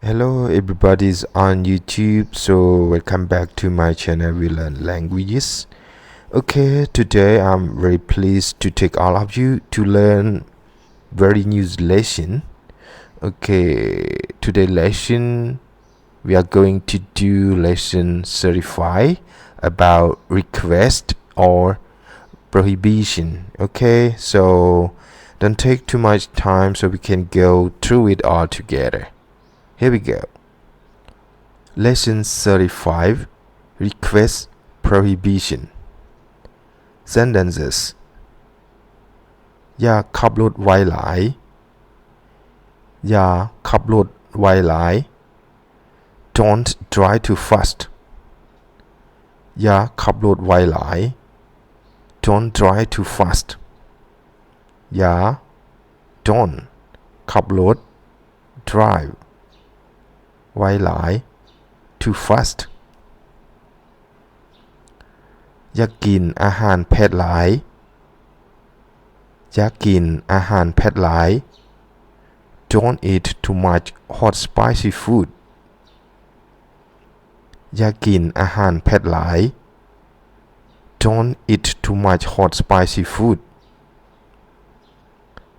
Hello, everybody's on YouTube. So welcome back to my channel. We learn languages. Okay, today I'm very pleased to take all of you to learn very new lesson. Okay, today lesson we are going to do lesson 35 about request or prohibition. Okay, so don't take too much time so we can go through it all together. Here we go. Lesson 35 Request Prohibition Sentences อย่าขับรถไวหลายอย่าขับรถไวหลาย Don't drive too fast อย่าขับรถไวหลาย Don't drive too fast อย่า Don't ขับรถ drive ไวหลาย too fast อย่ากินอาหารเผ็ดหลายอย่ากินอาหารเผ็ดหลาย Don't eat too much hot spicy food อย่ากินอาหารเผ็ดหลาย Don't eat too much hot spicy food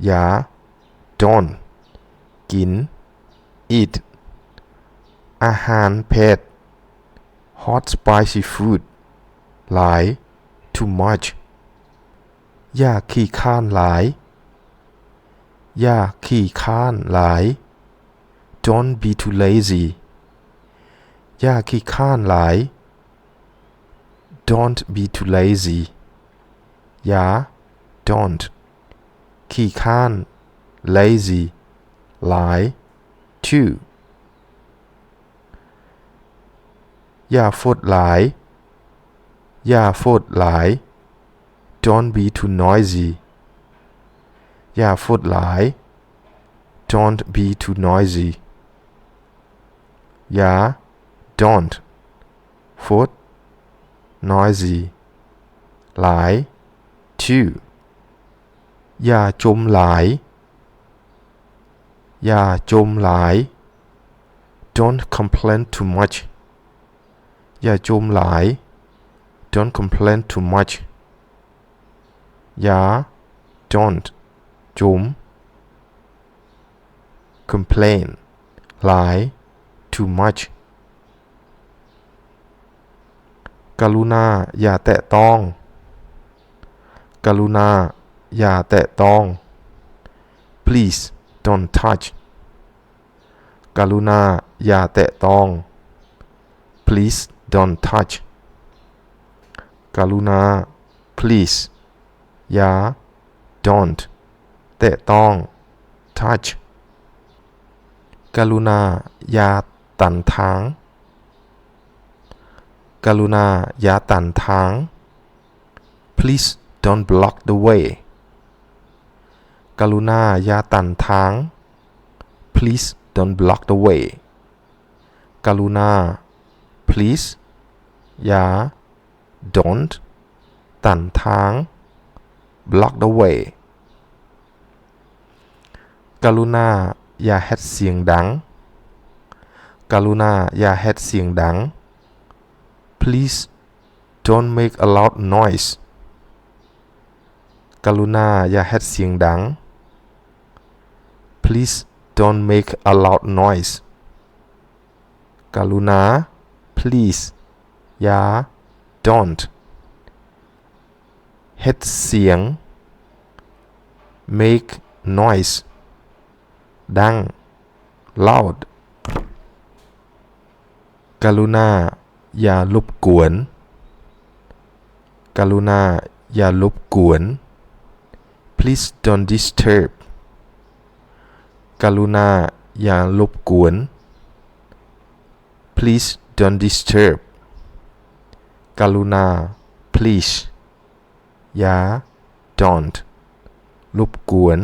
อย่า Don't กิน eat อาหารเผ็ด hot spicy food หลาย too much อย่าขี้ข้านหลายอย่าขี้ข้านหลาย Don't be too lazy อย่าขี้ข้านหลาย Don't be too lazy อย่า Don't ขี้ข้าน lazy หลาย too อย่าฟดหลายอย่าฟดหลาย Don't be too noisy อย่าฟดหลาย Don't be too noisy อย่า Don't ฟด noisy หลาย too อย่าจมหลายอย่าจมหลาย Don't complain too much อย่าจมหลาย Don't complain too much อย่า Don't จม complain หลาย too much กรุณาอย่าแตะต้องกรุณาอย่าแตะต้อง Please don't touch กรุณาอย่าแตะต้อง Please don't touch กรุณา please อย่า don't แตะต้อง touch กรุณาอย่าตันทางกรุณาอย่าตันทาง Please don't block the way กรุณาอย่าตันทาง Please don't block the way กรุณา please อย่า don't ตันทาง block the way กรุณาอย่าเฮ็ดเสียงดังกรุณาอย่าเฮ็ดเสียงดัง Please don't make a loud noise กรุณาอย่าเฮ็ดเสียงดัง Please don't make a loud noise กรุณา please อย่า don't เฮ็ดเสียง make noise ดัง loud กรุณาอย่ารบกวนกรุณาอย่ารบกวน Please don't disturb กรุณาอย่ารบกวน Please don't disturb กรุณา please อย่า don't รบกวน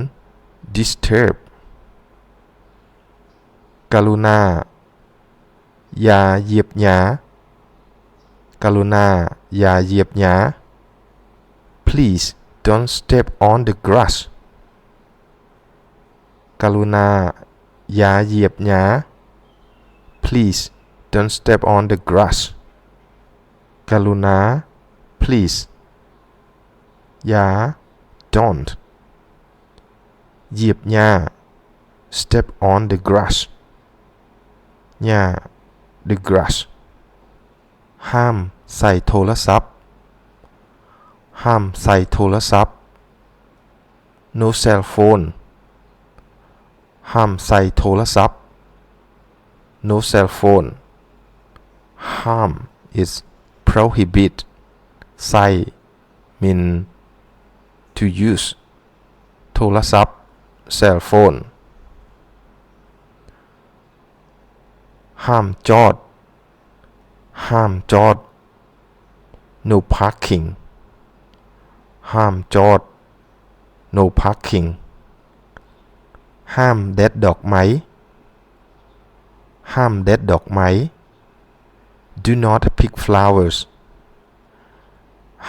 disturb กรุณาอย่าเหยียบหญ้ากรุณาอย่าเหยียบหญ้า Please don't step on the grass กรุณาอย่าเหยียบหญ้า please don't step on the grass กรุณา please อย่า don't เหยียบหญ้า step on the grass หญ้า the grass ห้ามใส่โทรศัพท์ห้ามใส่โทรศัพท์ no cell phone ห้ามใส่โทรศัพท์ no cell phone ห้าม is prohibit ใส่ mean to use โทรศัพท์ cell phone ห้ามจอดห้ามจอด no parking ห้ามจอด no parking ห้ามเด็ดดอกไม้ห้ามเด็ดดอกไม้ do not pick flowers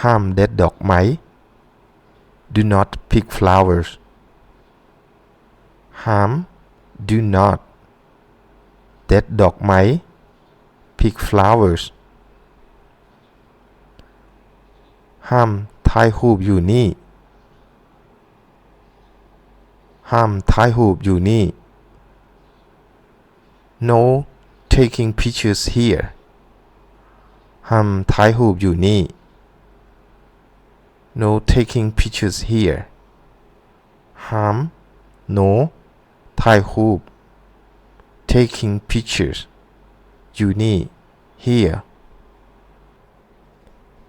ห้ามเด็ดดอกไม้ do not pick flowers ห้าม do not เด็ดดอกไม้ pick flowers ห้ามถ่ายรูปอยู่นี่ห้ามถ่ายรูปอยู่นี่ no taking pictures here ห้ามถ่ายรูปอยู่นี่ no taking pictures here ห้าม no ถ่ายรูป taking pictures อยู่นี่ here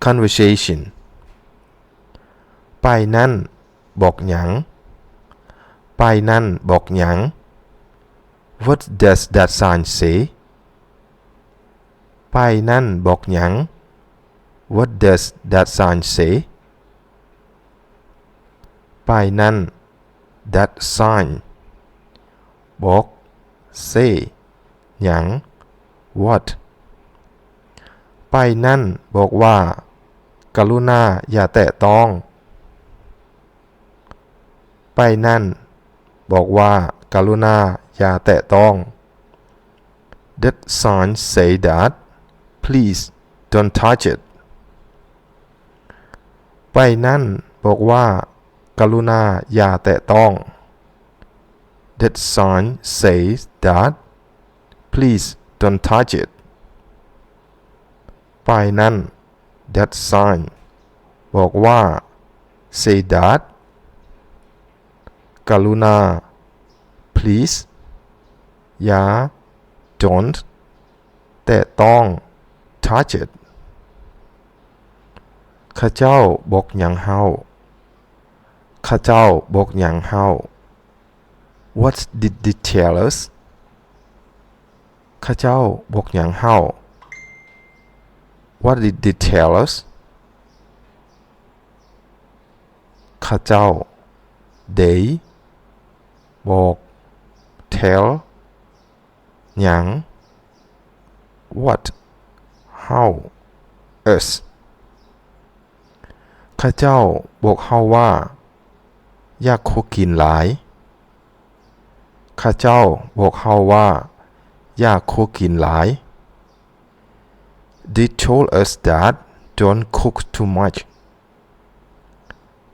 conversation ป้ายนั่นบอกหยังป้ายนั่นบอกหยัง What does that sign say ป้ายนั่นบอกหยัง What does that sign say ป้ายนั่น that sign บอก say หยัง what ป้ายนั่นบอกว่ากรุณาอย่าแตะต้องป้ายนั่นบอกว่ากรุณาอย่าแตะต้อง That sign say that please don't touch it ป้ายนั่นบอกว่ากรุณาอย่าแตะต้อง That sign says that please don't touch it ป้ายนั่น That sign บอกว่า say that กรุณา please อย่า don't แตะต้อง touch it ข้าเจ้าบอกหยังเฮาข้าเจ้าบอกหยังเฮา What did they tell us ข้าเจ้าบอกหยังเฮา What did they tell us ข้าเจ้า they บอก tell หยัง what how us ข้าเจ้าบอกเฮาว่าอย่าคุกกินหลายข้าเจ้าบอกเฮาว่าอย่าคุกกินหลาย They told us that don't cook too much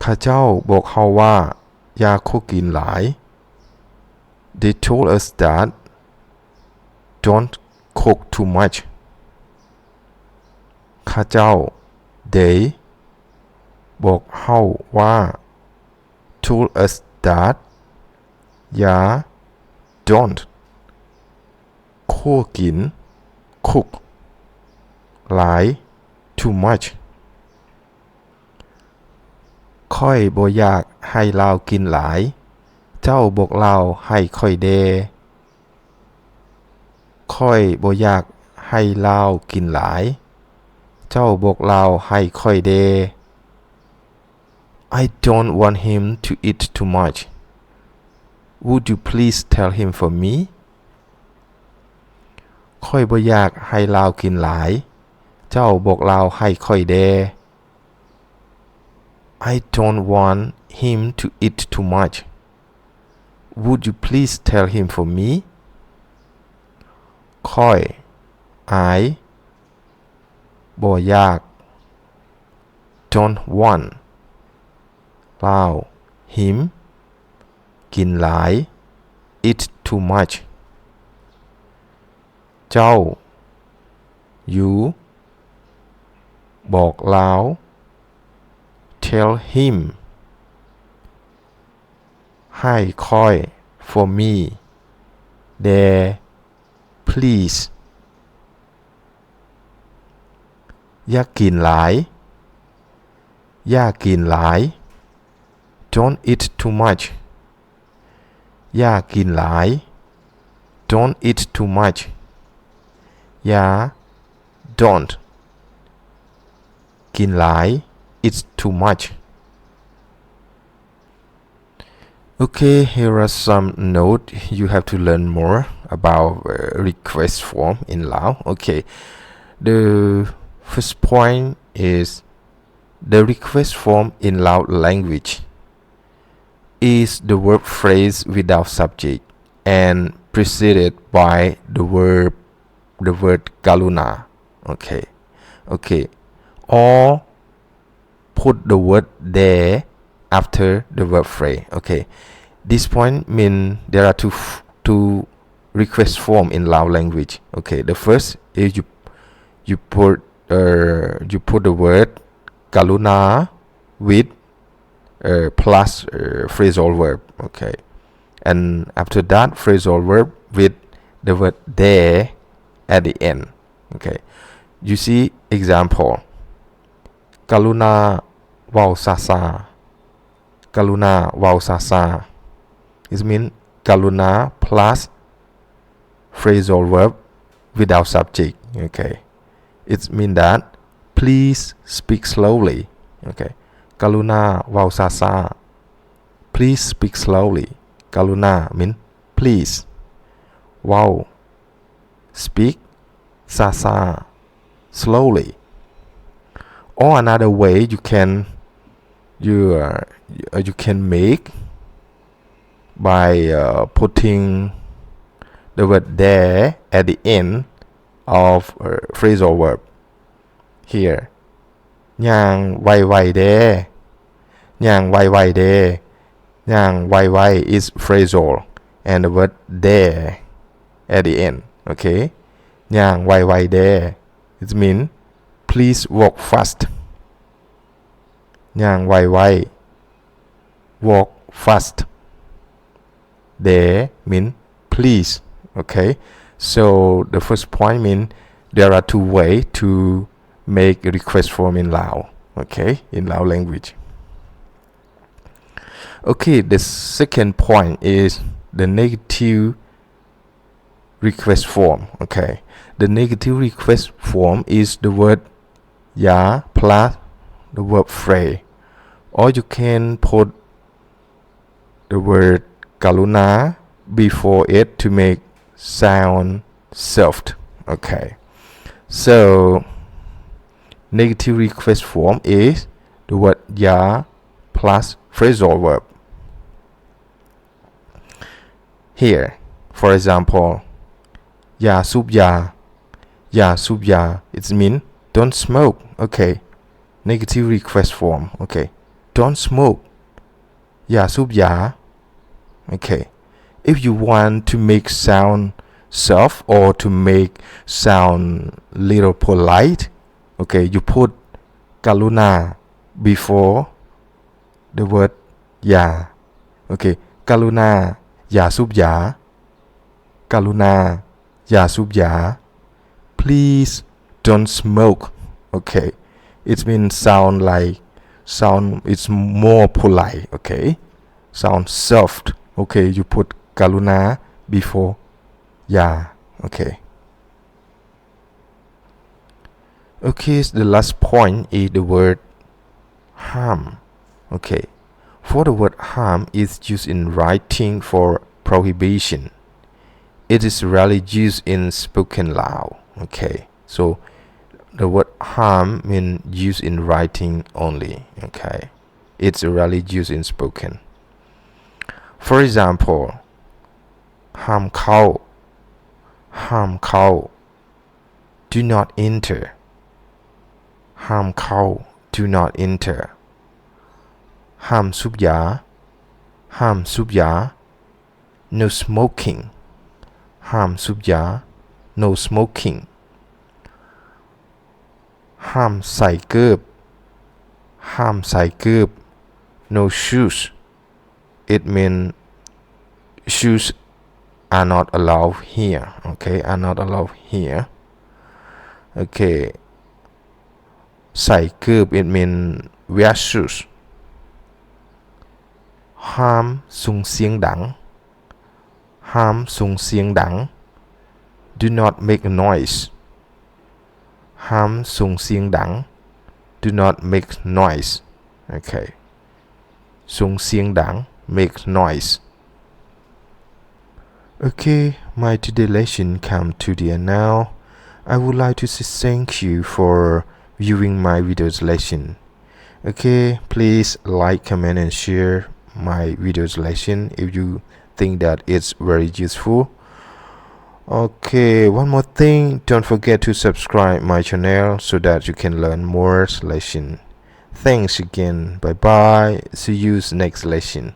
ข้าเจ้าบอกเฮาว่าอย่าคุกกินหลาย They told us that don't cook too much ข้าเจ้า they บอกเฮาว่า told us that อย่า don't คุกกิน cook หลาย too much ค่อยบ่อยากให้ลาวกินหลายเจ้าบอกลาวให้ค่อยเดค่อยบ่อยากให้ลาวกินหลายเจ้าบอกลาวให้ค่อยเด I don't want him to eat too much Would you please tell him for me ค่อยบ่อยากให้ลาวกินหลายเจ้าบอกลาวให้ค่อยเด I don't want him to eat too much Would you please tell him for me ค่อยอายบ่อยาก don't want เปล่า him กินหลาย eat too much เจ้า you บอกลาว tell him ให้ค่อย for me there please อย่ากินหลายอย่ากินหลาย don't eat too much อย่ากินหลาย don't eat too much อย่า don't กินหลาย it's too much. Okay, here are some notes you have to learn more about request form in Lao. Okay, the first point is the request form in Lao language is the verb phrase without subject and preceded by the word kaluna. Okay, or put the word there after the verb phrase. Okay, this point mean there are two request form in Lao language. Okay, the first is you put the word kaluna with plus phrasal verb. Okay, and after that phrasal verb with the word there at the end. Okay, you see example กรุณาเว้าซาๆกรุณาเว้าซาๆ it means กรุณา plus phrasal verb without subject. Okay, it means that please speak slowly. Okay, กรุณาเว้าซาๆ please speak slowly. กรุณา mean please เว้า speak ซาๆ slowly. Or another way you can make by putting the word there at the end of phrasal verb. Here ย่างไวๆเด้ย่างไวๆเด้ย่างไวๆ is phrasal and the word there at the end. Okay, ย่างไวๆเด้ it means please walk fast. ย่างไวๆ walk fast. There mean please. Okay, so the first point mean there are two ways to make a request form in Lao. Okay, in Lao language. Okay, the second point is the negative request form. Okay, the negative request form is the word ya plus the verb phrase, or you can put the word kaluna before it to make sound soft. Okay, so negative request form is the word ya plus phrasal verb. Here, for example, ya sub ya, it means don't smoke. Okay, negative request form. Okay, don't smoke. Ya sub ya. Okay, if you want to make sound soft or to make sound little polite, okay, you put kaluna before the word ya. Okay, kaluna ya sub ya. Kaluna ya sub ya. Please don't smoke. Okay, it means it's more polite. Okay, sound soft. Okay, you put kaluna before ya. Okay, the last point is the word harm. Okay, for the word harm is used in writing for prohibition. It is rarely used in spoken Lao. Okay, so the word harm means used in writing only. Okay, it's rarely used in spoken. For example, ห้ามเข้า ห้ามเข้า do not enter ห้ามเข้า do not enter ห้ามสูบยา ห้ามสูบยา no smoking ห้ามสูบยา no smoking ห้ามใส่เกิบ ห้ามใส่เกิบ no shoes it means shoes are not allowed here okay are not allowed here okay ใส่เกิบ it means wear shoes ห้ามส่งเสียงดัง ห้ามส่งเสียงดัง do not make a noise ห้ามส่งเสียงดัง do not make noise okay ส่งเสียงดัง make noise okay my today lesson come to the end now I would like to say thank you for viewing my videos lesson okay please like comment and share my videos lesson if you think that it's very useful okay one more thing don't forget to subscribe my channel so that you can learn more lesson thanks again bye bye see you next lesson